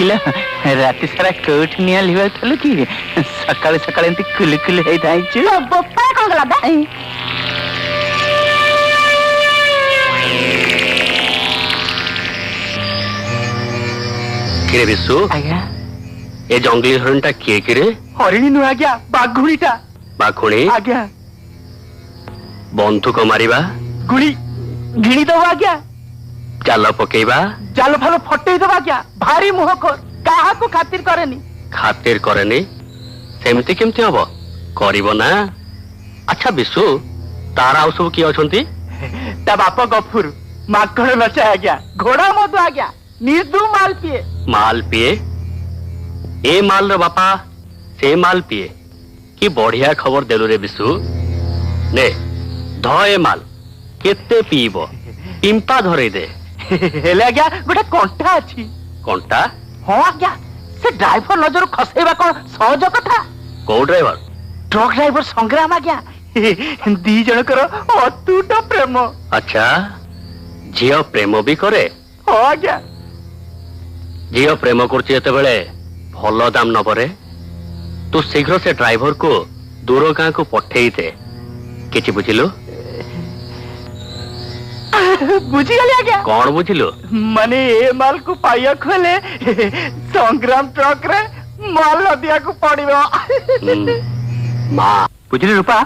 kilo राति सारा कोठ निया लिवा थलु कि सकाळे सकाळे एंती कुल कुल हे थाइछु बोपा कौन गला बा किरे विशु आज्ञा ए जंगली हरणटा किए किरे हरिणी नु आज्ञा बाघुणीटा बाघुणी आज्ञा बंधुक मारिबा गुली घिणी दो आज्ञा जाल पकेबा जाल फाल फटई दो आज्ञा भारी मुह कर काहा को खातिर करेनी खातिर करेनी सेमती केमती हबो करिवो ना अच्छा विशु तारा आउ सब किए अछंती ता बाप गफुर माखण नचा आज्ञा घोड़ा मधु आज्ञा निर्दु माल पिए ए माल रो बापा से माल पिए कि बढ़िया खबर देलु रे विशु ने ध ए माल केते पीबो पिंपा धरे दे हेले आज्ञा गोटे कंटा अछि कंटा हां आज्ञा से ड्राइवर नजर खसेबा कोन सहज कथा को ड्राइवर ट्रक ड्राइवर संग्राम आज्ञा दी जनकर अतुट प्रेम अच्छा झियो प्रेम भी करे हां आज्ञा झियो प्रेम करछि एते बेले भलो दाम न परे तू शीघ्र से ड्राइवर को दूर गां को पठेई दे किछि बुझिलु बुझी गली आज्ञा कौन बुझिलु माने ए माल को पाइया खोले संग्राम ट्रक रे माल दिया को पड़िबो मां बुझली रूपा